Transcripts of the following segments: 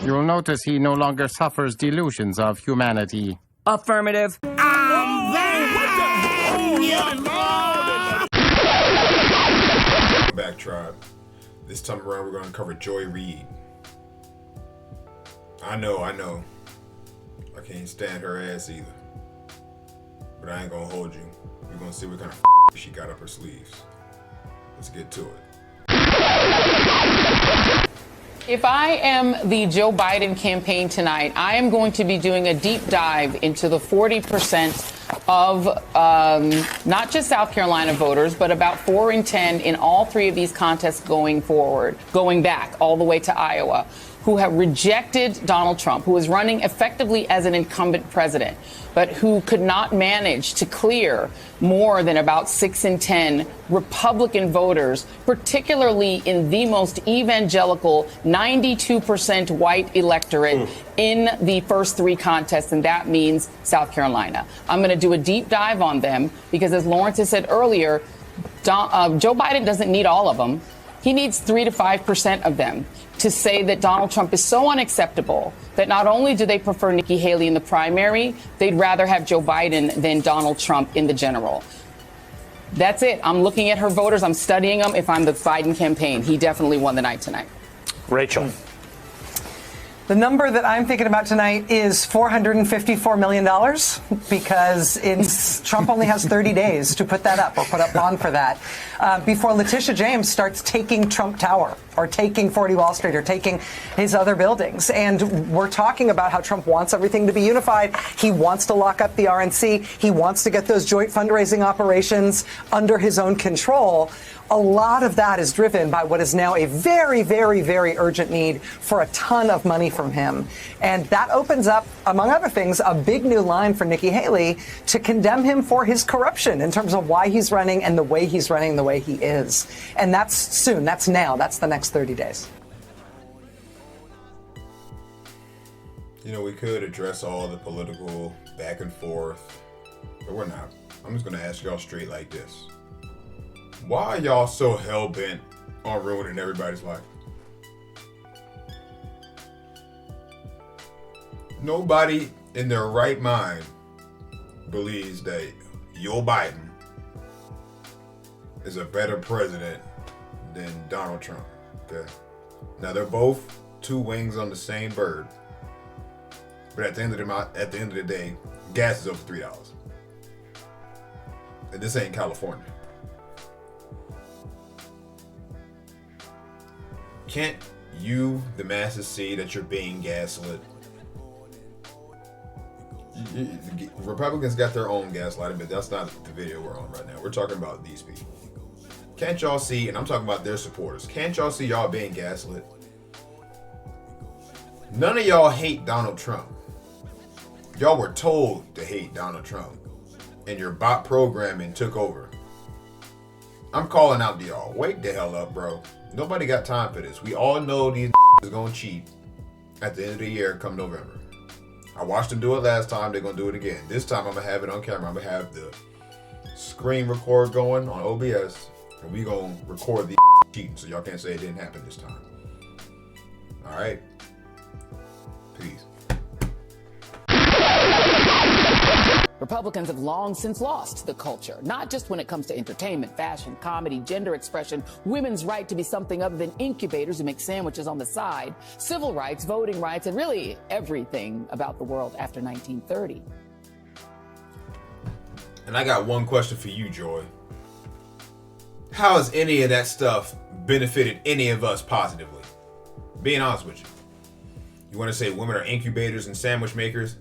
You'll notice he no longer suffers delusions of humanity. Affirmative. Back tribe. This time around we're gonna cover Joy Reid. I know. I can't stand her ass either. But I ain't gonna hold you. We're gonna see what kind of she got up her sleeves. Let's get to it. If I am the Joe Biden campaign tonight, I am going to be doing a deep dive into the 40% of not just South Carolina voters, but about 4 in 10 in all 3 of these contests going forward, going back all the way to Iowa, who have rejected Donald Trump, who is running effectively as an incumbent president, but who could not manage to clear more than about 6 in 10 Republican voters, particularly in the most evangelical 92% white electorate in the first 3 contests, and that means South Carolina. I'm going to do a deep dive on them because, as Lawrence has said earlier, Joe Biden doesn't need all of them. He needs 3 to 5% of them to say that Donald Trump is so unacceptable that not only do they prefer Nikki Haley in the primary, they'd rather have Joe Biden than Donald Trump in the general. That's it. I'm looking at her voters. I'm studying them. If I'm the Biden campaign, he definitely won the night tonight. Rachel. The number that I'm thinking about tonight is $454 million because Trump only has 30 days to put that up or put up bond for that before Letitia James starts taking Trump Tower or taking 40 Wall Street or taking his other buildings. And we're talking about how Trump wants everything to be unified. He wants to lock up the RNC. He wants to get those joint fundraising operations under his own control. A lot of that is driven by what is now a very, very, very urgent need for a ton of money from him. And that opens up, among other things, a big new line for Nikki Haley to condemn him for his corruption in terms of why he's running and the way he's running the way he is. And that's soon. That's now. That's the next 30 days. You know, we could address all the political back and forth, but we're not. I'm just going to ask y'all straight like this. Why are y'all so hell-bent on ruining everybody's life? Nobody in their right mind believes that Joe Biden is a better president than Donald Trump. Okay? Now, they're both 2 wings on the same bird. But at the end of the day, gas is over $3. And this ain't California. Can't you, the masses, see that you're being gaslit? Republicans got their own gaslighting, but that's not the video we're on right now. We're talking about these people. Can't y'all see, and I'm talking about their supporters, can't y'all see y'all being gaslit? None of y'all hate Donald Trump. Y'all were told to hate Donald Trump, and your bot programming took over. I'm calling out to y'all. Wake the hell up, bro. Nobody got time for this. We all know these is gonna cheat at the end of the year come November. I watched them do it last time. They're gonna do it again. This time I'm gonna have it on camera. I'm gonna have the screen record going on OBS, and we gonna record the cheating so y'all can't say it didn't happen this time. All right. Peace. Republicans have long since lost the culture, not just when it comes to entertainment, fashion, comedy, gender expression, women's right to be something other than incubators who make sandwiches on the side, civil rights, voting rights, and really everything about the world after 1930. And I got one question for you, Joy. How has any of that stuff benefited any of us positively? Being honest with you. You want to say women are incubators and sandwich makers?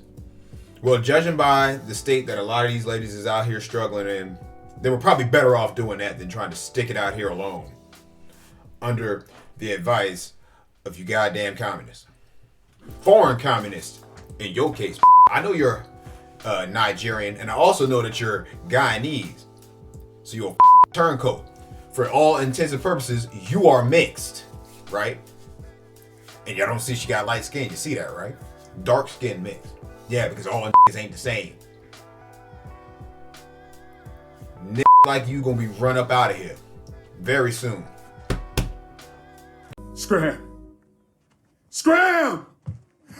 Well, judging by the state that a lot of these ladies is out here struggling in, they were probably better off doing that than trying to stick it out here alone under the advice of you goddamn communists. Foreign communists, in your case. I know you're Nigerian, and I also know that you're Guyanese. So you're a turncoat. For all intents and purposes, you are mixed, right? And y'all don't see she got light skin. You see that, right? Dark skin mixed. Yeah, because all niggas ain't the same. Niggas like you gonna be run up out of here very soon. Scram! Scram!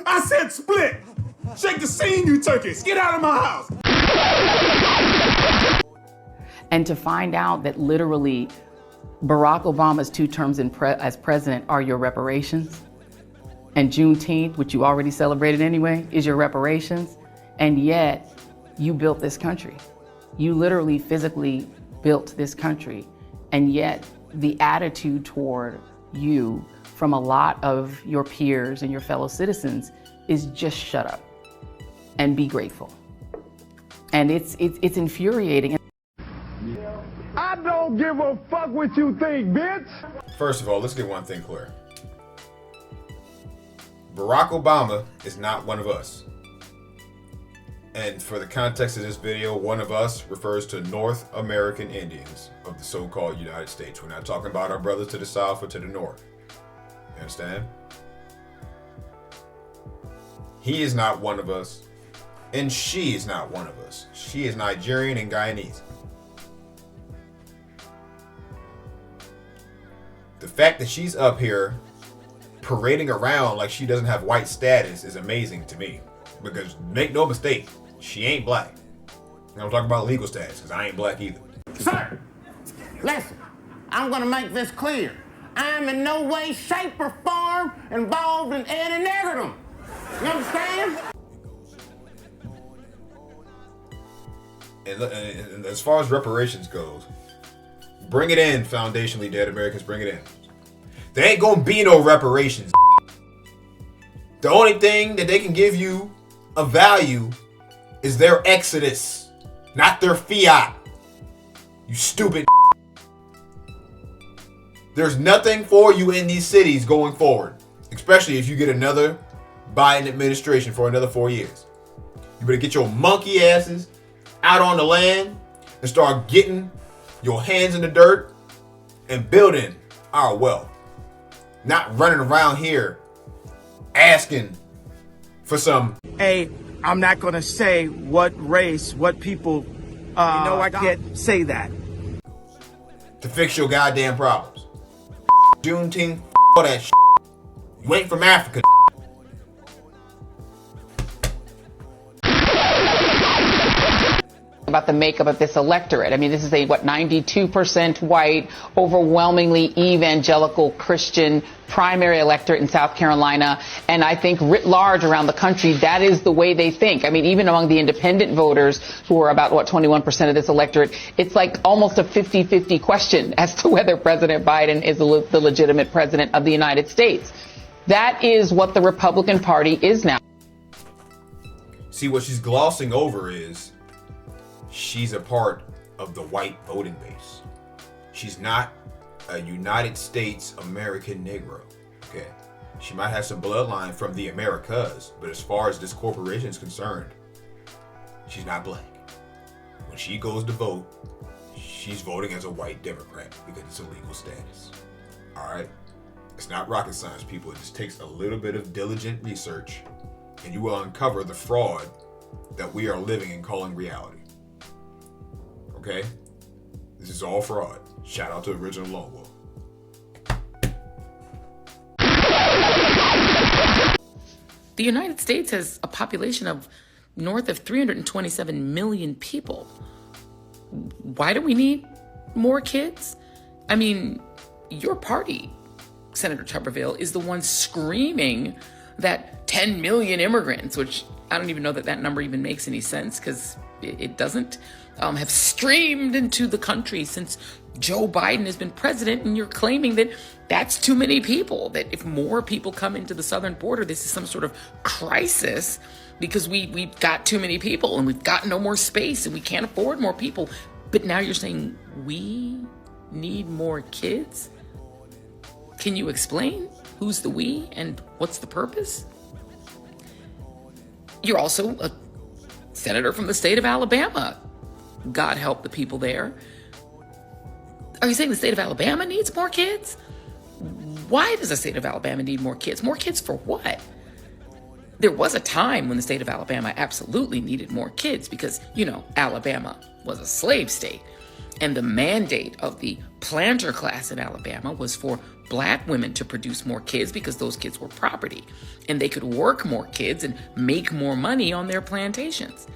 I said split. Shake the scene, you turkeys. Get out of my house. And to find out that literally Barack Obama's 2 terms as president are your reparations, and Juneteenth, which you already celebrated anyway, is your reparations, and yet you built this country. You literally physically built this country, and yet the attitude toward you from a lot of your peers and your fellow citizens is just shut up and be grateful. And it's infuriating. I don't give a fuck what you think, bitch. First of all, let's get one thing clear. Barack Obama is not one of us. And for the context of this video, one of us refers to North American Indians of the so-called United States. We're not talking about our brothers to the south or to the north. You understand? He is not one of us, and she is not one of us. She is Nigerian and Guyanese. The fact that she's up here parading around like she doesn't have white status is amazing to me. Because make no mistake, she ain't black. And I'm talking about legal status, because I ain't black either. Sir, listen, I'm gonna make this clear. I'm in no way, shape, or form involved in any negative. You understand? And as far as reparations goes, bring it in, foundationally dead Americans, bring it in. There ain't gonna be no reparations. The only thing that they can give you of value is their exodus, not their fiat. You stupid. There's nothing for you in these cities going forward, especially if you get another Biden administration for another 4 years. You better get your monkey asses out on the land and start getting your hands in the dirt and building our wealth. Not running around here asking for some. Hey, I'm not going to say what race, what people, I can't say that. To fix your goddamn problems. Juneteenth, all that shit. You ain't from Africa. About the makeup of this electorate. I mean, this is a, 92% white, overwhelmingly evangelical Christian primary electorate in South Carolina. And I think writ large around the country, that is the way they think. I mean, even among the independent voters, who are about, 21% of this electorate, it's like almost a 50-50 question as to whether President Biden is the legitimate president of the United States. That is what the Republican Party is now. See, what she's glossing over is she's a part of the white voting base. She's not a United States American Negro. Okay. She might have some bloodline from the Americas, but as far as this corporation is concerned, she's not black. When she goes to vote, she's voting as a white Democrat because it's a legal status. Alright? It's not rocket science, people. It just takes a little bit of diligent research, and you will uncover the fraud that we are living and calling reality. Okay? This is all fraud. Shout out to Original Lone Wolf. The United States has a population of north of 327 million people. Why do we need more kids? I mean, your party, Senator Tuberville, is the one screaming that 10 million immigrants, which I don't even know that that number even makes any sense, because it doesn't, have streamed into the country since Joe Biden has been president, and you're claiming that that's too many people, that if more people come into the southern border, this is some sort of crisis because we've got too many people and we've got no more space and we can't afford more people. But now you're saying we need more kids? Can you explain who's the we and what's the purpose? You're also a senator from the state of Alabama. God help the people there. Are you saying the state of Alabama needs more kids? Why does the state of Alabama need more kids? More kids for what? There was a time when the state of Alabama absolutely needed more kids because, Alabama was a slave state. And the mandate of the planter class in Alabama was for black women to produce more kids because those kids were property. And they could work more kids and make more money on their plantations.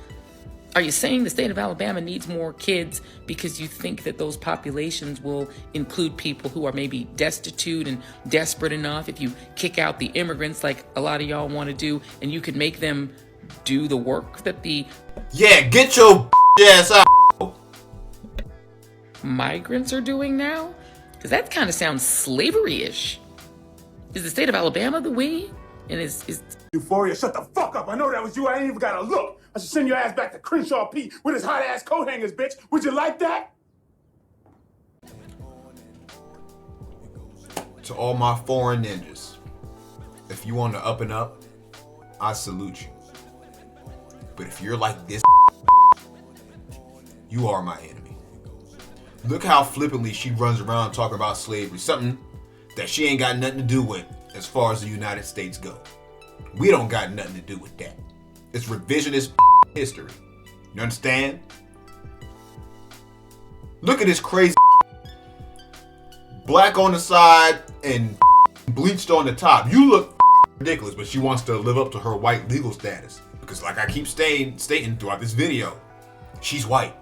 Are you saying the state of Alabama needs more kids because you think that those populations will include people who are maybe destitute and desperate enough if you kick out the immigrants like a lot of y'all want to do, and you could make them do the work that the get your ass out migrants are doing now? Because that kind of sounds slavery-ish. Is the state of Alabama the we? And is Euphoria, shut the fuck up. I know that was you. I ain't even got to look. I should send your ass back to Crenshaw Pete with his hot-ass coat hangers, bitch. Would you like that? to all my foreign ninjas. If you on the up and up, I salute you. But if you're like this, you are my enemy. Look how flippantly she runs around talking about slavery, something that she ain't got nothing to do with as far as the United States go. We don't got nothing to do with that. It's revisionist history. You understand? Look at this crazy black on the side and bleached on the top. You look ridiculous, but she wants to live up to her white legal status. Because like I keep stating throughout this video, she's white.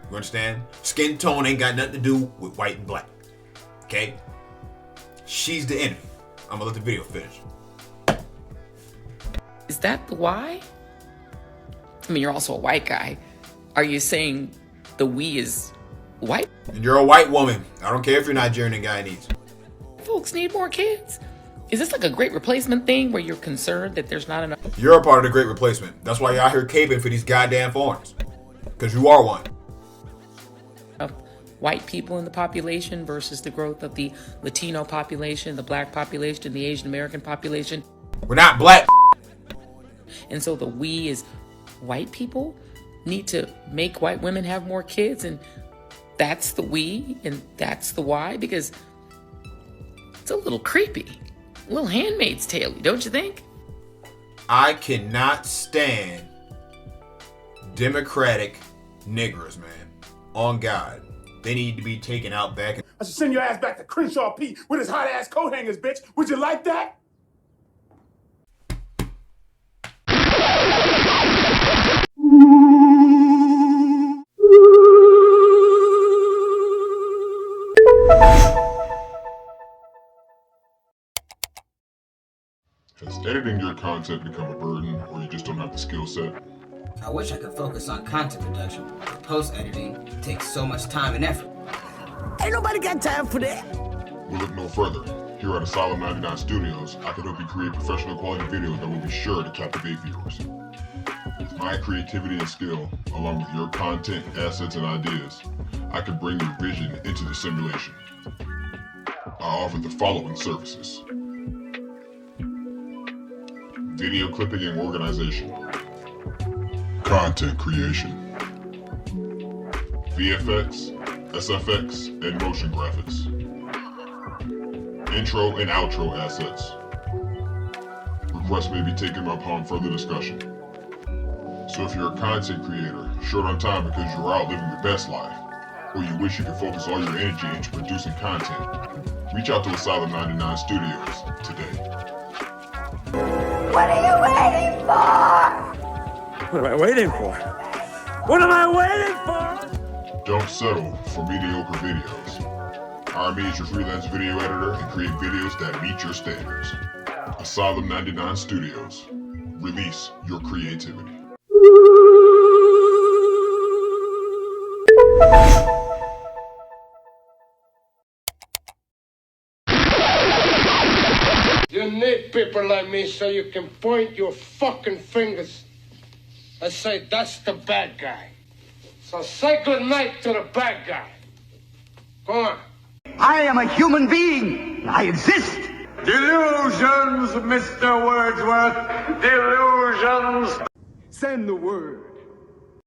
You understand? Skin tone ain't got nothing to do with white and black. Okay? She's the enemy. I'm gonna let the video finish. Is that the why? I mean, you're also a white guy. Are you saying the we is white? And you're a white woman. I don't care if you're Nigerian and Guyanese. Folks need more kids. Is this like a great replacement thing where you're concerned that there's not enough? You're a part of the great replacement. That's why you're out here caping for these goddamn foreigners. Because you are one. Of white people in the population versus the growth of the Latino population, the black population, and the Asian American population. We're not black. And so the we is white people need to make white women have more kids, and that's the we and that's the why, because it's a little creepy. A little Handmaid's Tale, don't you think? I cannot stand Democratic niggers, man. On God. They need to be taken out back. I should send your ass back to Crenshaw Pete with his hot ass coat hangers, bitch. Would you like that? Has editing your content become a burden, or you just don't have the skill set? I wish I could focus on content production, but post-editing takes so much time and effort. Ain't nobody got time for that. We'll look no further. Here at Asylum 99 Studios, I can help you create professional quality videos that will be sure to captivate viewers. With my creativity and skill, along with your content, assets, and ideas, I can bring your vision into the simulation. I offer the following services: video clipping and organization, content creation, VFX, SFX, and motion graphics, intro and outro assets. Requests may be taken upon further discussion. So if you're a content creator, short on time because you're out living your best life, or you wish you could focus all your energy into producing content, reach out to Asylum 99 Studios today. What are you waiting for? What am I waiting for? What am I waiting for? Don't settle for mediocre videos. Hire me as your freelance video editor and create videos that meet your standards. Asylum 99 Studios. Release your creativity. You need people like me so you can point your fucking fingers and say, that's the bad guy. So say goodnight to the bad guy. Go on. I am a human being. I exist. Delusions, Mr. Wordsworth. Delusions. Send the word.